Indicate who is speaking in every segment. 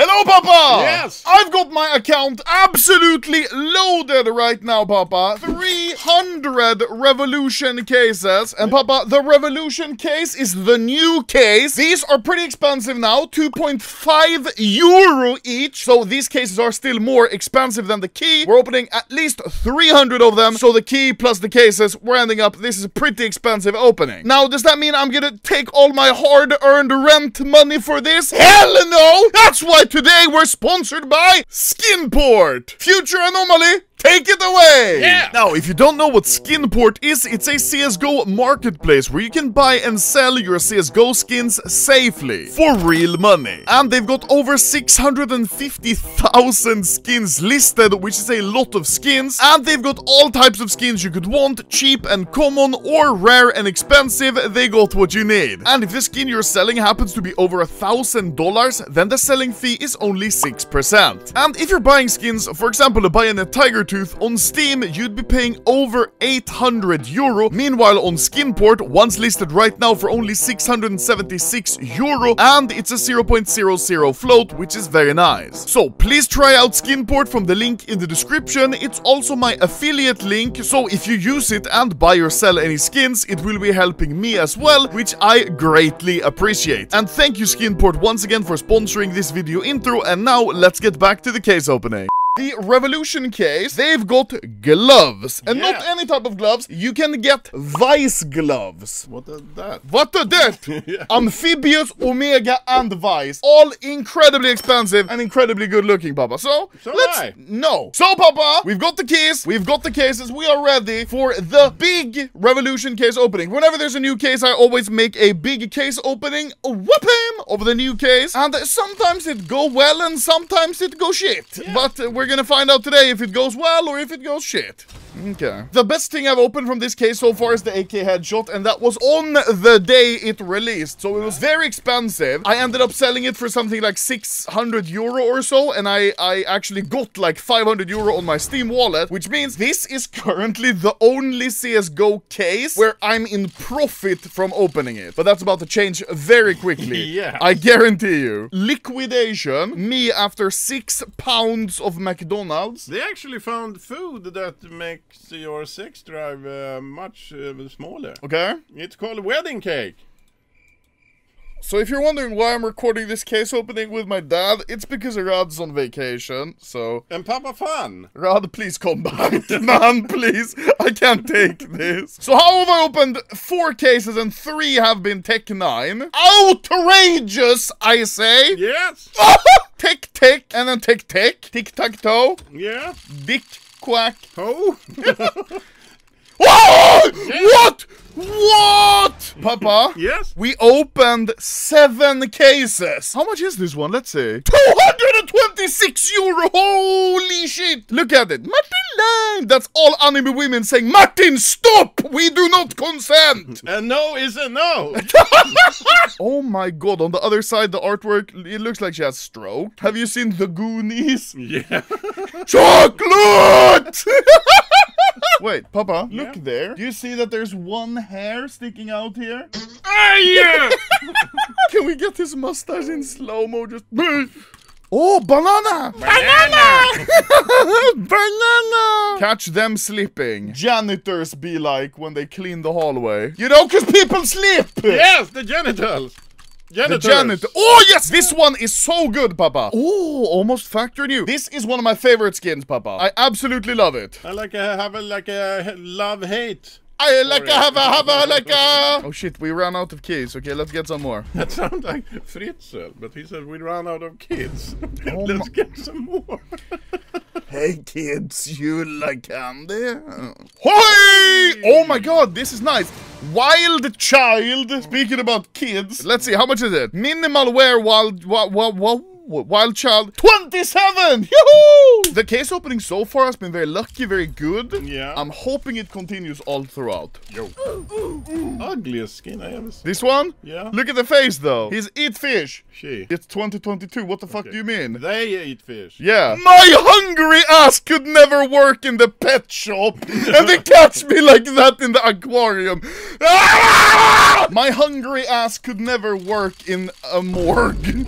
Speaker 1: Hello, Papa!
Speaker 2: Yes!
Speaker 1: I've got my account absolutely loaded right now, Papa. 300 Revolution cases. And, Papa, the Revolution case is the new case. These are pretty expensive now, 2.5 euro each. So these cases are still more expensive than the key. We're opening at least 300 of them. So the key plus the cases, we're ending up, this is a pretty expensive opening. Now, does that mean I'm gonna take all my hard-earned rent money for this? Hell no! That's why today we're sponsored by Skinport. Future Anomaly, take it away!
Speaker 2: Yeah!
Speaker 1: Now, if you don't know what Skinport is, it's a CSGO marketplace where you can buy and sell your CSGO skins safely for real money. And they've got over 650,000 skins listed, which is a lot of skins. And they've got all types of skins you could want, cheap and common, or rare and expensive. They got what you need. And if the skin you're selling happens to be over $1,000, then the selling fee is only 6%. And if you're buying skins, for example, buying a Tiger Tooth on Steam, you'd be paying over 800 euro. Meanwhile, on Skinport, one's listed right now for only 676 euro, and it's a 0.00 float, which is very nice. So please try out Skinport from the link in the description. It's also my affiliate link, so if you use it and buy or sell any skins, it will be helping me as well, which I greatly appreciate. And thank you, Skinport, once again for sponsoring this video intro, and now let's get back to the case opening. The Revolution case, they've got gloves. And not any type of gloves. You can get Vice gloves.
Speaker 2: What is that?
Speaker 1: What the that?
Speaker 2: Yeah.
Speaker 1: Amphibious, Omega, and Vice. All incredibly expensive and incredibly good looking, Papa. So let's... No. So, Papa, we've got the keys. We've got the cases. We are ready for the big Revolution case opening. Whenever there's a new case, I always make a big case opening. Whoop-him! Of the new case. And sometimes it go well and sometimes it go shit. Yeah. But we're gonna find out today if it goes well or if it goes shit. Okay. The best thing I've opened from this case so far is the AK headshot, and that was on the day it released, so it was very expensive. I ended up selling it for something like 600 euro or so, and I actually got like 500 euro on my Steam wallet, which means this is currently the only CSGO case where I'm in profit from opening it. But that's about to change very quickly.
Speaker 2: Yeah.
Speaker 1: I guarantee you. Liquidation, me after 6 pounds of McDonald's.
Speaker 2: They actually found food that makes your sex drive much smaller.
Speaker 1: Okay.
Speaker 2: It's called wedding cake.
Speaker 1: So if you're wondering why I'm recording this case opening with my dad, it's because Rad's on vacation, so...
Speaker 2: And Papa Fun.
Speaker 1: Rad, please come back. Man, please. I can't take this. So how have I opened 4 cases and 3 have been Tech 9? Outrageous, I say.
Speaker 2: Yes.
Speaker 1: Tick, and then tick, tic-tac-toe.
Speaker 2: Yeah.
Speaker 1: Dick, quack.
Speaker 2: Oh.
Speaker 1: Whoa! What? What? Papa?
Speaker 2: Yes?
Speaker 1: We opened 7 cases. How much is this one? Let's see. 226 euro! Holy shit! Look at it. Martin Lang! That's all anime women saying, Martin, stop! We do not consent!
Speaker 2: A no is a no!
Speaker 1: Oh my god, on the other side, the artwork, it looks like she has stroke. Have you seen The Goonies?
Speaker 2: Yeah.
Speaker 1: Chocolate! Wait, Papa, look there. Do you see that there's one hair sticking out here?
Speaker 2: Yeah.
Speaker 1: Can we get his mustache in slow-mo? Just... Oh, banana!
Speaker 2: Banana!
Speaker 1: Banana! Catch them sleeping. Janitors be like when they clean the hallway. You know, because people sleep!
Speaker 2: Yes, the genitals!
Speaker 1: The janitor. Oh, yes! This one is so good, Papa. Oh, almost factory new. This is one of my favorite skins, Papa. I absolutely love it.
Speaker 2: I have a love-hate.
Speaker 1: I like a have a. Oh shit, we ran out of keys. Okay, let's get some more.
Speaker 2: That sounds like Fritzl, but he said we ran out of kids.
Speaker 1: Oh,
Speaker 2: let's get some more.
Speaker 1: Hey kids, you like candy? Hoi! Oh my god, this is nice. Wild Child. Speaking about kids, let's see, how much is it? Minimal wear Wild Child 27! Yoo-hoo! The case opening so far has been very lucky, very good.
Speaker 2: Yeah.
Speaker 1: I'm hoping it continues all throughout.
Speaker 2: Yo. Ugliest skin I ever seen.
Speaker 1: This one?
Speaker 2: Yeah.
Speaker 1: Look at the face though. He's eat fish.
Speaker 2: She.
Speaker 1: It's 2022. What the fuck do you mean?
Speaker 2: They eat fish.
Speaker 1: Yeah. My hungry ass could never work in the pet shop. And they catch me like that in the aquarium. Ah! My hungry ass could never work in a morgue.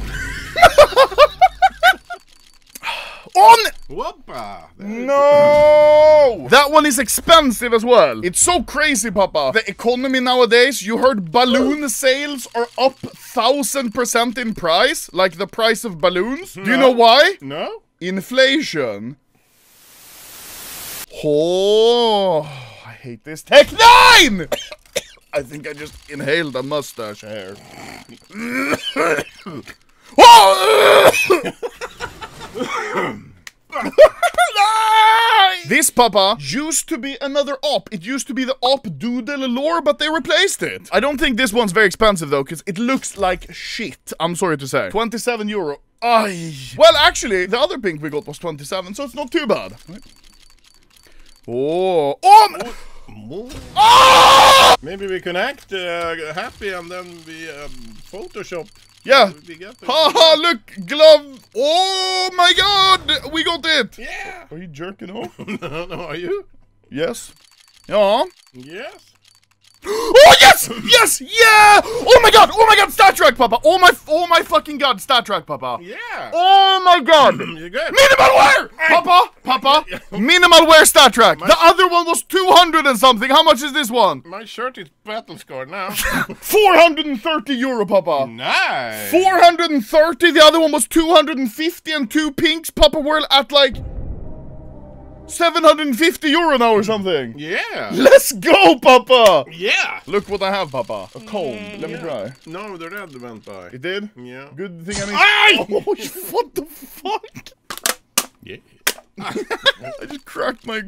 Speaker 1: No! That one is expensive as well. It's so crazy, Papa. The economy nowadays, you heard balloon sales are up 1000% in price, like the price of balloons. Do you know why?
Speaker 2: No?
Speaker 1: Inflation. Oh, I hate this Tech 9! I think I just inhaled a mustache hair. This, Papa, used to be another op. It used to be the op Doodle Lore, but they replaced it. I don't think this one's very expensive, though, because it looks like shit. I'm sorry to say. 27 euro. Ay. Well, actually, the other pink we got was 27, so it's not too bad. Oh. Oh!
Speaker 2: Maybe we can act happy and then we Photoshop.
Speaker 1: Yeah.
Speaker 2: We get
Speaker 1: Haha, look, glove. Oh my god, we got it.
Speaker 2: Yeah.
Speaker 1: Are you jerking off?
Speaker 2: No, are you?
Speaker 1: Yes. Yeah.
Speaker 2: Yes.
Speaker 1: Oh yes! Yes! Yeah! Oh my god, Star Trek, Papa! Oh my fucking god, Star Trek, Papa!
Speaker 2: Yeah!
Speaker 1: Oh my god!
Speaker 2: You're good.
Speaker 1: Minimal wear! Papa! Minimal wear Star Trek! The other one was 200 and something. How much is this one?
Speaker 2: My shirt is battle scarred now.
Speaker 1: 430 euro, Papa!
Speaker 2: Nice!
Speaker 1: 430, the other one was 250 and two pinks, Papa. We're at like 750 euro now or something.
Speaker 2: Yeah!
Speaker 1: Let's go, Papa!
Speaker 2: Yeah!
Speaker 1: Look what I have, Papa. A comb. Let me try.
Speaker 2: No, the red went by.
Speaker 1: It did?
Speaker 2: Yeah.
Speaker 1: Good thing I mean.
Speaker 2: Aye!
Speaker 1: Oh, what the fuck?
Speaker 2: Yeah.
Speaker 1: I just cracked my.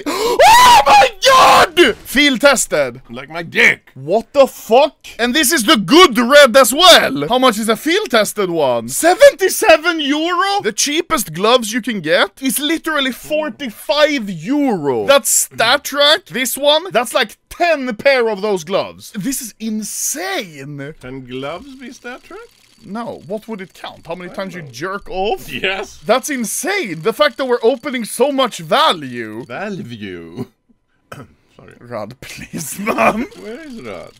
Speaker 1: Oh my god! Field tested.
Speaker 2: Like my dick.
Speaker 1: What the fuck? And this is the good red as well. How much is a field tested one? 77 euro? The cheapest gloves you can get is literally 45 euro. That's Star Trek. This one, that's like 10 pair of those gloves. This is insane.
Speaker 2: Can gloves be Star Trek?
Speaker 1: No, what would it count? How many times you jerk off?
Speaker 2: Yes.
Speaker 1: That's insane. The fact that we're opening so much value.
Speaker 2: Value. Sorry.
Speaker 1: Rod, please, man.
Speaker 2: Where is Rod?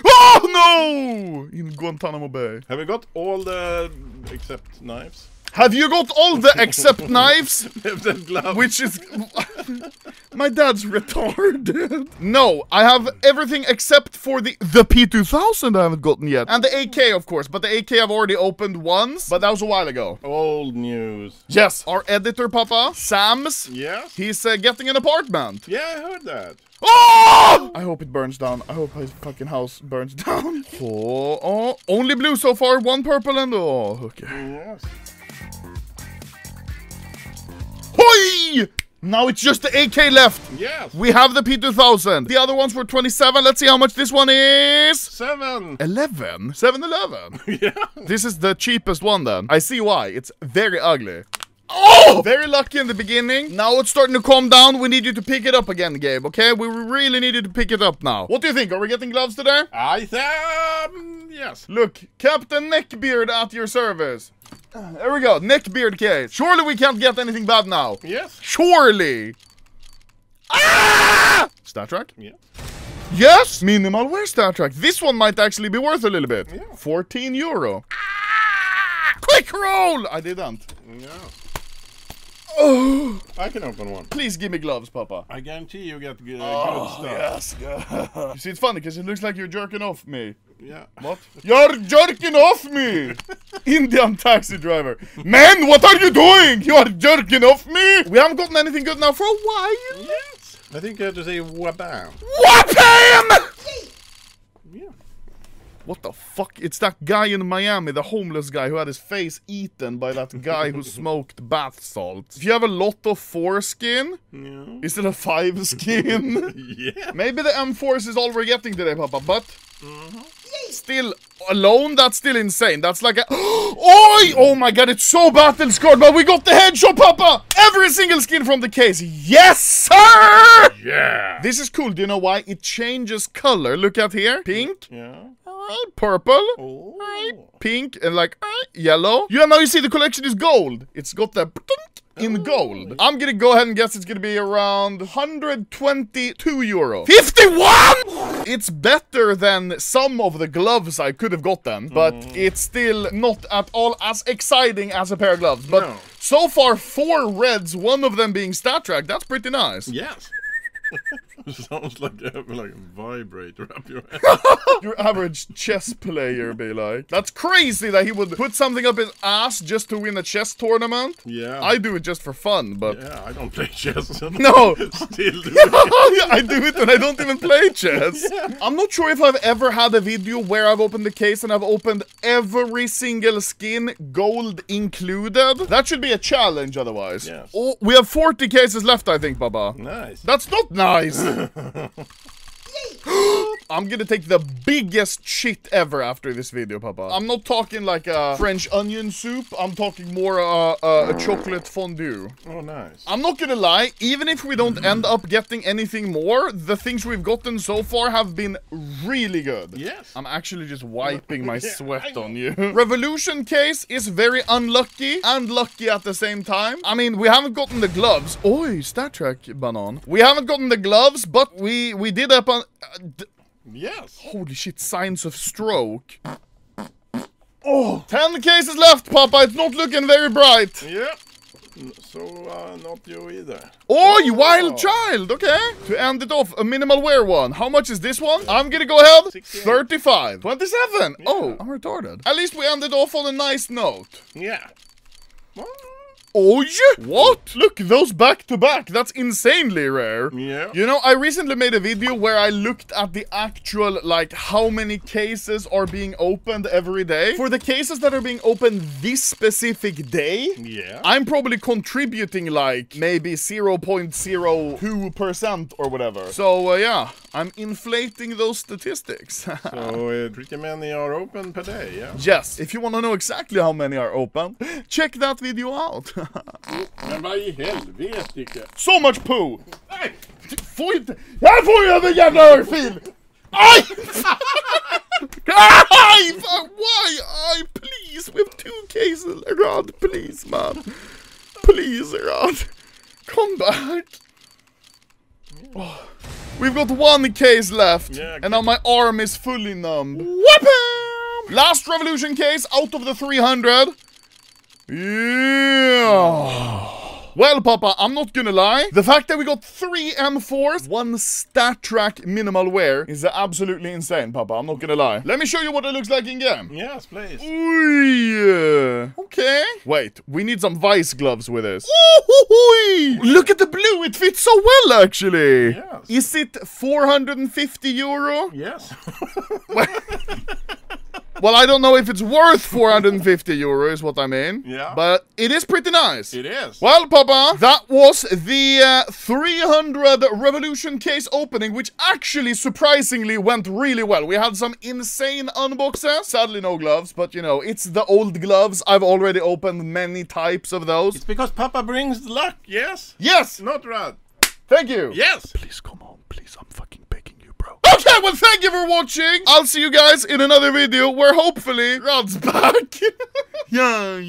Speaker 1: Oh no! In Guantanamo Bay.
Speaker 2: Have we got all the except knives?
Speaker 1: Have you got all the except knives?
Speaker 2: The glove.
Speaker 1: Which is... My dad's retarded. No, I have everything except for the P2000 I haven't gotten yet. And the AK, of course. But the AK I've already opened once. But that was a while ago.
Speaker 2: Old news.
Speaker 1: Yes. Our editor, Papa, Sam's.
Speaker 2: Yes?
Speaker 1: He's getting an apartment.
Speaker 2: Yeah, I heard that.
Speaker 1: Oh! I hope it burns down. I hope his fucking house burns down. Oh, only blue so far. One purple and... Oh, okay.
Speaker 2: Yes.
Speaker 1: Hoi! Now it's just the AK left.
Speaker 2: Yes.
Speaker 1: We have the P2000. The other ones were 27. Let's see how much this one is.
Speaker 2: 7.
Speaker 1: 11? 7-Eleven.
Speaker 2: Yeah.
Speaker 1: This is the cheapest one then. I see why. It's very ugly. Oh! Very lucky in the beginning. Now it's starting to calm down. We need you to pick it up again, Gabe, okay? We really need you to pick it up now. What do you think? Are we getting gloves today?
Speaker 2: Yes.
Speaker 1: Look, Captain Neckbeard at your service. There we go, Neckbeard case. Surely we can't get anything bad now.
Speaker 2: Yes.
Speaker 1: Surely. Ah! Star Trek?
Speaker 2: Yeah.
Speaker 1: Yes! Minimal wear Star Trek. This one might actually be worth a little bit.
Speaker 2: Yeah.
Speaker 1: 14 euro. Ah! Quick roll! I didn't.
Speaker 2: Yeah.
Speaker 1: Oh.
Speaker 2: I can open one.
Speaker 1: Please give me gloves, Papa.
Speaker 2: I guarantee you get good
Speaker 1: Yes.
Speaker 2: stuff.
Speaker 1: You see, it's funny because it looks like you're jerking off me.
Speaker 2: Yeah.
Speaker 1: What? You're jerking off me! Indian taxi driver. Man, what are you doing? You are jerking off me! We haven't gotten anything good now for a while.
Speaker 2: Yes. I think you have to say wabam.
Speaker 1: Wham!
Speaker 2: Yeah.
Speaker 1: What the fuck? It's that guy in Miami, the homeless guy who had his face eaten by that guy who smoked bath salts. If you have a lot of foreskin,
Speaker 2: Yeah.
Speaker 1: is it a 5 skin?
Speaker 2: Yeah.
Speaker 1: Maybe the M4 is all we're getting today, Papa, but... Still, alone, that's still insane. That's like a... Oi! Oh my god, it's so battle scarred, but we got the headshot, Papa! Every single skin from the case. Yes, sir!
Speaker 2: Yeah.
Speaker 1: This is cool. Do you know why? It changes color. Look at here. Pink.
Speaker 2: Yeah.
Speaker 1: purple,
Speaker 2: Oh.
Speaker 1: pink, and like yellow. Yeah, now you see the collection is gold. It's got the in gold. I'm gonna go ahead and guess it's gonna be around 122 euro. 51! It's better than some of the gloves I could have gotten, but it's still not at all as exciting as a pair of gloves. But
Speaker 2: No.
Speaker 1: so far, 4 reds, one of them being StatTrak. That's pretty nice.
Speaker 2: Yes. Sounds like you have like a vibrator up your head.
Speaker 1: Your average chess player be like. That's crazy that he would put something up his ass just to win a chess tournament.
Speaker 2: Yeah.
Speaker 1: I do it just for fun, but...
Speaker 2: Yeah, I don't play chess.
Speaker 1: No!
Speaker 2: Still do it.
Speaker 1: Yeah, I do it when I don't even play chess. I'm not sure if I've ever had a video where I've opened the case and I've opened every single skin, gold included. That should be a challenge otherwise.
Speaker 2: Yes.
Speaker 1: Oh, we have 40 cases left, I think, Baba.
Speaker 2: Nice.
Speaker 1: That's not nice. I'm gonna take the biggest shit ever after this video, Papa. I'm not talking like a French onion soup. I'm talking more a chocolate fondue.
Speaker 2: Oh, nice.
Speaker 1: I'm not gonna lie, even if we don't end up getting anything more, the things we've gotten so far have been really good.
Speaker 2: Yes.
Speaker 1: I'm actually just wiping my
Speaker 2: Yeah,
Speaker 1: sweat
Speaker 2: I
Speaker 1: on you. Revolution case is very unlucky and lucky at the same time. I mean, we haven't gotten the gloves. Oi, StatTrak banan. We haven't gotten the gloves, but we did up on...
Speaker 2: Yes.
Speaker 1: Holy shit, signs of stroke. Oh, 10 cases left, Papa. It's not looking very bright.
Speaker 2: Yeah. So, not you either.
Speaker 1: Oh, you wild child. Okay. To end it off, a minimal wear one. How much is this one? I'm gonna go ahead.
Speaker 2: 68.
Speaker 1: 35. 27.
Speaker 2: Yeah.
Speaker 1: Oh, I'm retarded. At least we ended off on a nice note.
Speaker 2: Yeah. Well,
Speaker 1: Oh, yeah. What? Look, those back to back. That's insanely rare.
Speaker 2: yeah.
Speaker 1: You know, I recently made a video where I looked at the actual, like, how many cases are being opened every day. For the cases that are being opened this specific day,
Speaker 2: Yeah.
Speaker 1: I'm probably contributing, like, maybe 0.02% or whatever. So, yeah, I'm inflating those statistics.
Speaker 2: So, pretty many are open per day, yeah.
Speaker 1: Yes, if you want to know exactly how many are open, check that video out.
Speaker 2: Men vad i helvete?
Speaker 1: So much poo! Nej! Får inte... Här får jag en jävla örfil! Aj! Aj! Why? Aj, please! We have 2 cases. Rod, please, man. Please, Rod. Come back. Oh. We've got 1 case left.
Speaker 2: Yeah,
Speaker 1: and now my arm is fully numb. Whoopam! Last revolution case out of the 300. Yeah. Well, Papa, I'm not gonna lie. The fact that we got 3 M4s, 1 StatTrak minimal wear is absolutely insane, Papa. I'm not gonna lie. Let me show you what it looks like in game.
Speaker 2: Yes, please.
Speaker 1: Ooh, okay. Wait, we need some vice gloves with this. Ooh, look at the blue. It fits so well, actually.
Speaker 2: Yes.
Speaker 1: Is it 450 euro?
Speaker 2: Yes.
Speaker 1: Well, I don't know if it's worth 450 euro is what I mean.
Speaker 2: Yeah.
Speaker 1: But it is pretty nice.
Speaker 2: It is.
Speaker 1: Well, Papa, that was the 300 Revolution case opening, which actually surprisingly went really well. We had some insane unboxes. Sadly, no gloves, but you know, it's the old gloves. I've already opened many types of those.
Speaker 2: It's because Papa brings luck, yes?
Speaker 1: Yes!
Speaker 2: Not Rod.
Speaker 1: Thank you.
Speaker 2: Yes.
Speaker 1: Please come on, please. I'm fucking begging you, bro. Okay, well, thank you for watching. I'll see you guys in another video where hopefully Rod's back. Yeah.